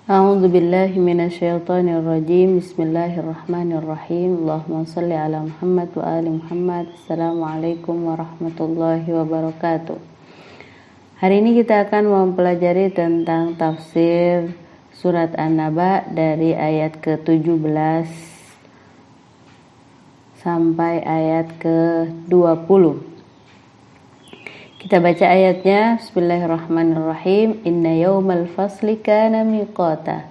A'udzu billahi minasyaitonir rajim. Bismillahirrahmanirrahim. Allahumma shalli ala Muhammad wa ali Muhammad. Assalamualaikum warahmatullahi wabarakatuh. Hari ini kita akan mempelajari tentang tafsir surat An-Naba dari ayat ke-17 sampai ayat ke-20. Kita baca ayatnya. Bismillahirrahmanirrahim. Inna yaumal fasli kana miqata.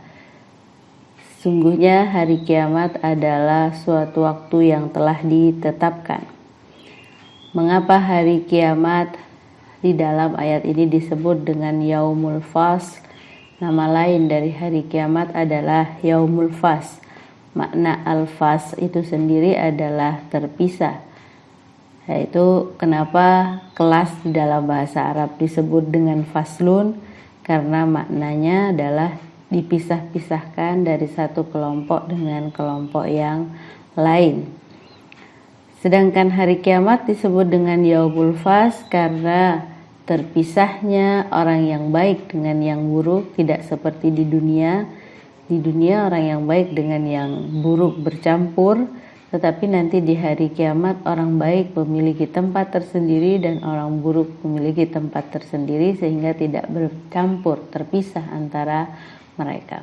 Sungguhnya hari kiamat adalah suatu waktu yang telah ditetapkan. Mengapa hari kiamat di dalam ayat ini disebut dengan yaumul fasl? Nama lain dari hari kiamat adalah yaumul fasl. Makna al-fasl itu sendiri adalah terpisah. Yaitu kenapa kelas di dalam bahasa Arab disebut dengan faslun, karena maknanya adalah dipisah-pisahkan dari satu kelompok dengan kelompok yang lain. Sedangkan hari kiamat disebut dengan yaumul fasl karena terpisahnya orang yang baik dengan yang buruk, tidak seperti di dunia. Di dunia orang yang baik dengan yang buruk bercampur, tetapi nanti di hari kiamat orang baik memiliki tempat tersendiri dan orang buruk memiliki tempat tersendiri, sehingga tidak bercampur, terpisah antara mereka.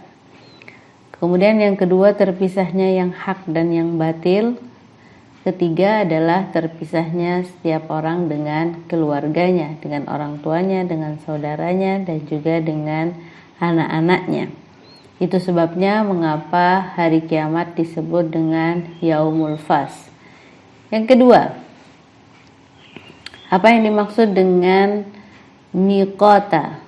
Kemudian yang kedua, terpisahnya yang hak dan yang batil. Ketiga adalah terpisahnya setiap orang dengan keluarganya, dengan orang tuanya, dengan saudaranya, dan juga dengan anak-anaknya. Itu sebabnya mengapa hari kiamat disebut dengan yaumul fasl. Yang kedua, apa yang dimaksud dengan miqata?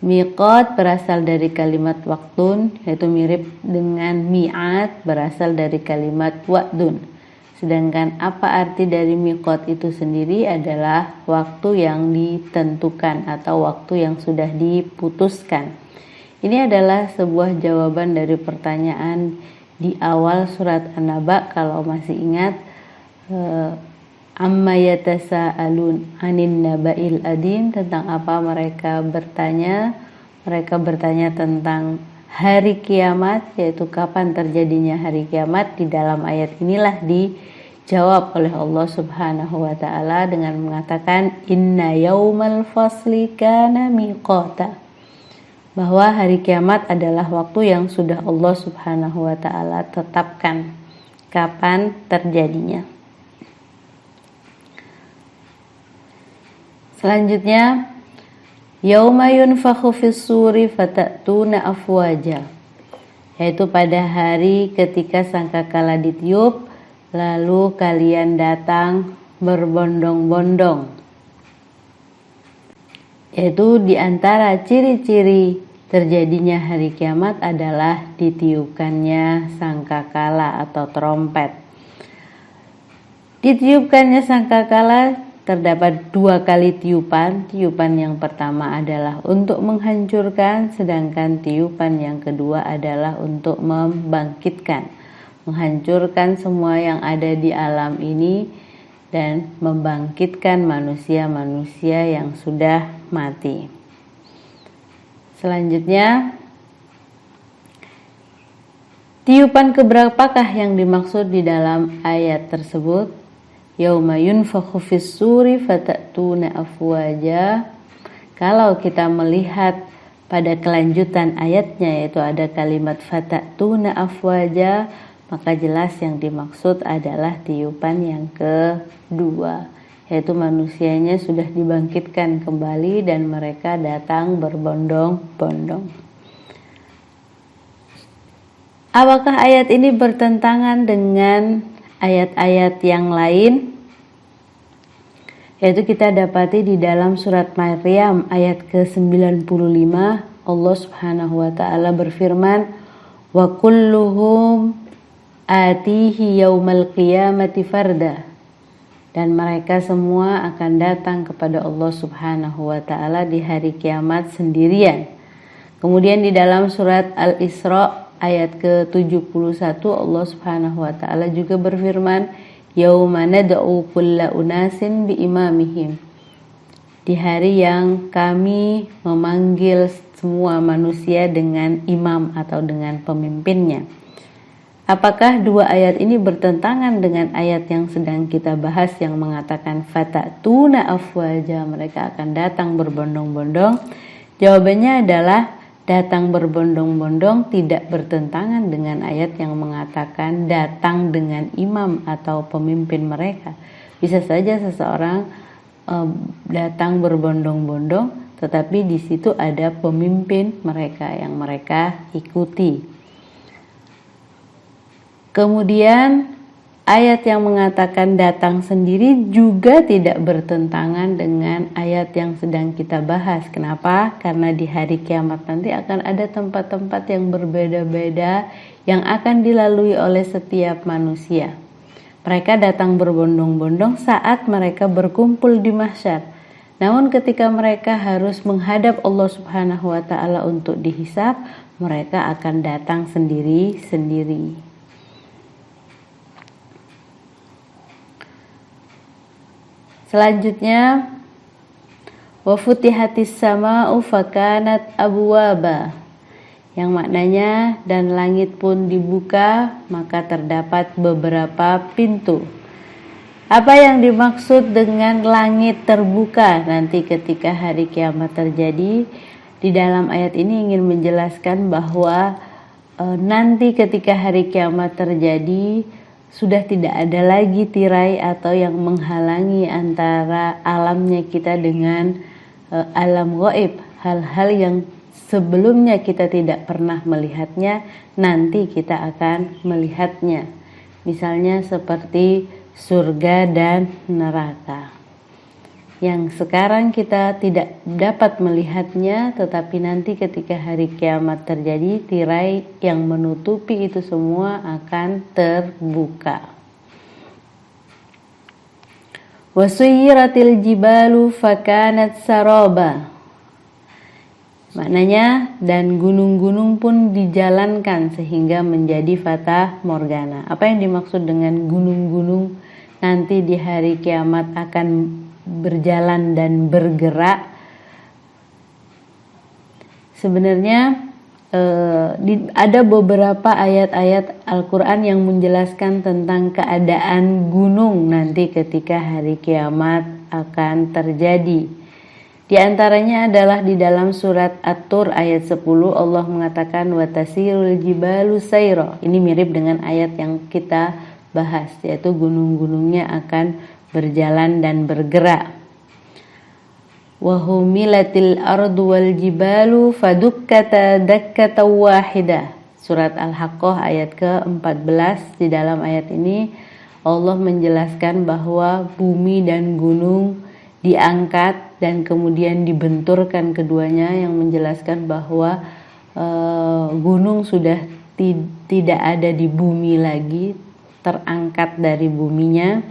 Miqat berasal dari kalimat waktun, yaitu mirip dengan mi'at berasal dari kalimat wa'dun. Sedangkan apa arti dari miqat itu sendiri adalah waktu yang ditentukan atau waktu yang sudah diputuskan. Ini adalah sebuah jawaban dari pertanyaan di awal surat An-Naba, kalau masih ingat, amma yatasaalun anin naba'il adim, tentang apa mereka bertanya. Mereka bertanya tentang hari kiamat, yaitu kapan terjadinya hari kiamat. Di dalam ayat inilah dijawab oleh Allah Subhanahu wa taala dengan mengatakan inna yaumal fasli kana miqata, bahwa hari kiamat adalah waktu yang sudah Allah Subhanahu wa taala tetapkan kapan terjadinya. Selanjutnya, yauma yunfakhu fis-suri fatatuna afwaja, yaitu pada hari ketika sangkakala ditiup lalu kalian datang berbondong-bondong. Yaitu di antara ciri-ciri terjadinya hari kiamat adalah ditiupkannya sangkakala atau trompet. Ditiupkannya sangkakala terdapat dua kali tiupan. Tiupan yang pertama adalah untuk menghancurkan, sedangkan tiupan yang kedua adalah untuk membangkitkan, menghancurkan semua yang ada di alam ini dan membangkitkan manusia-manusia yang sudah mati. Selanjutnya, tiupan keberapakah yang dimaksud di dalam ayat tersebut? Yauma yunfakhu fis-suri fatatuna afwaja. Kalau kita melihat pada kelanjutan ayatnya, yaitu ada kalimat fatatuna afwaja, maka jelas yang dimaksud adalah tiupan yang kedua, yaitu manusianya sudah dibangkitkan kembali dan mereka datang berbondong-bondong. Apakah ayat ini bertentangan dengan ayat-ayat yang lain? Yaitu kita dapati di dalam surat Maryam ayat ke-95, Allah Subhanahu wa taala berfirman, wa kulluhum atihi yaumal qiyamati farda, dan mereka semua akan datang kepada Allah Subhanahu wa taala di hari kiamat sendirian. Kemudian di dalam surat Al-Isra ayat ke-71 Allah Subhanahu wa taala juga berfirman, yauma nad'u kulla unasin bi imamihim, di hari yang kami memanggil semua manusia dengan imam atau dengan pemimpinnya. Apakah dua ayat ini bertentangan dengan ayat yang sedang kita bahas yang mengatakan fatatuna afwaja, mereka akan datang berbondong-bondong? Jawabannya adalah datang berbondong-bondong tidak bertentangan dengan ayat yang mengatakan datang dengan imam atau pemimpin mereka. Bisa saja seseorang datang berbondong-bondong, tetapi di situ ada pemimpin mereka yang mereka ikuti. Kemudian ayat yang mengatakan datang sendiri juga tidak bertentangan dengan ayat yang sedang kita bahas. Kenapa? Karena di hari kiamat nanti akan ada tempat-tempat yang berbeda-beda yang akan dilalui oleh setiap manusia. Mereka datang berbondong-bondong saat mereka berkumpul di mahsyar. Namun ketika mereka harus menghadap Allah Subhanahu wa taala untuk dihisab, mereka akan datang sendiri-sendiri. Selanjutnya, wa futihatis sama'u fakanat abwaba, yang maknanya dan langit pun dibuka maka terdapat beberapa pintu. Apa yang dimaksud dengan langit terbuka nanti ketika hari kiamat terjadi? Di dalam ayat ini ingin menjelaskan bahwa nanti ketika hari kiamat terjadi sudah tidak ada lagi tirai atau yang menghalangi antara alamnya kita dengan alam gaib. Hal-hal yang sebelumnya kita tidak pernah melihatnya, nanti kita akan melihatnya. Misalnya seperti surga dan neraka. Yang sekarang kita tidak dapat melihatnya, tetapi nanti ketika hari kiamat terjadi, tirai yang menutupi itu semua akan terbuka. Wasuyiratil jibalu fakanat saraba. Maknanya dan gunung-gunung pun dijalankan sehingga menjadi fata morgana. Apa yang dimaksud dengan gunung-gunung nanti di hari kiamat akan berjalan dan bergerak? Sebenarnya ada beberapa ayat-ayat Al-Quran yang menjelaskan tentang keadaan gunung nanti ketika hari kiamat akan terjadi. Di antaranya adalah di dalam surat At-Tur ayat 10, Allah mengatakan watasirul jibalu sayra. Ini mirip dengan ayat yang kita bahas, yaitu gunung-gunungnya akan berjalan dan bergerak. Wa humilatil ardu wal jibalu fadukkata dakkatan wahidah. Surat Al-Haqqah ayat ke-14. Di dalam ayat ini Allah menjelaskan bahwa bumi dan gunung diangkat dan kemudian dibenturkan keduanya, yang menjelaskan bahwa gunung sudah tidak ada di bumi lagi, terangkat dari buminya.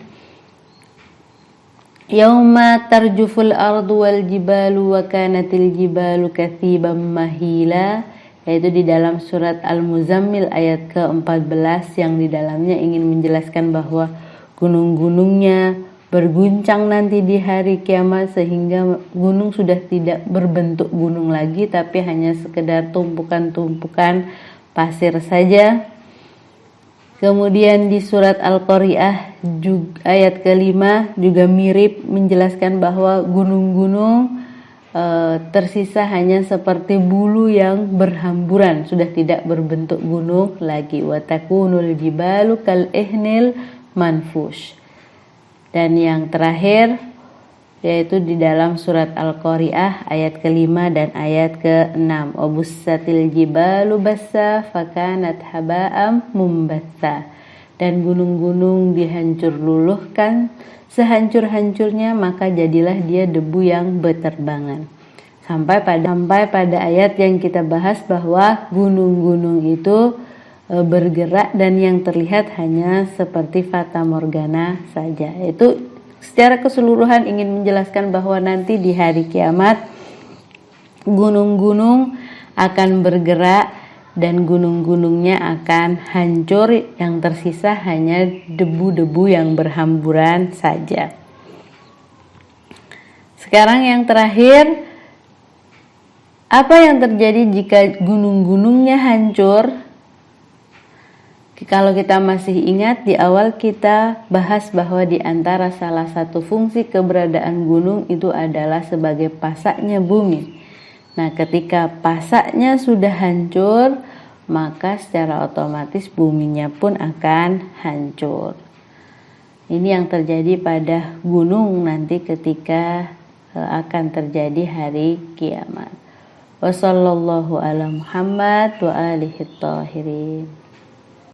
Yauma tarjuful ardu wal jibalu wa kanatil jibalu katsiban mahila, yaitu di dalam surat Al-Muzammil ayat ke-14, yang di dalamnya ingin menjelaskan bahwa gunung-gunungnya berguncang nanti di hari kiamat sehingga gunung sudah tidak berbentuk gunung lagi tapi hanya sekedar tumpukan-tumpukan pasir saja. Kemudian di surat Al-Qari'ah ayat ke-5 juga mirip menjelaskan bahwa gunung-gunung tersisa hanya seperti bulu yang berhamburan, sudah tidak berbentuk gunung lagi. Wa takunul jibalu kal ihnil manfush. Dan yang terakhir yaitu di dalam surat Al-Qari'ah ayat ke-5 dan ayat ke-6. Wabussatil jibalu bassa fakanat haba'am mumbatsa. Dan gunung-gunung dihancur luluhkan sehancur-hancurnya, maka jadilah dia debu yang berterbangan. Sampai pada ayat yang kita bahas bahwa gunung-gunung itu bergerak dan yang terlihat hanya seperti fata morgana saja. Itu secara keseluruhan ingin menjelaskan bahwa nanti di hari kiamat gunung-gunung akan bergerak dan gunung-gunungnya akan hancur, yang tersisa hanya debu-debu yang berhamburan saja. Sekarang yang terakhir, Apa yang terjadi jika gunung-gunungnya hancur? Kalau kita masih ingat, di awal kita bahas bahwa di antara salah satu fungsi keberadaan gunung itu adalah sebagai pasaknya bumi. Nah, ketika pasaknya sudah hancur, maka secara otomatis buminya pun akan hancur. Ini yang terjadi pada gunung nanti ketika akan terjadi hari kiamat. Wassallallahu ala Muhammad wa alihi tahirin.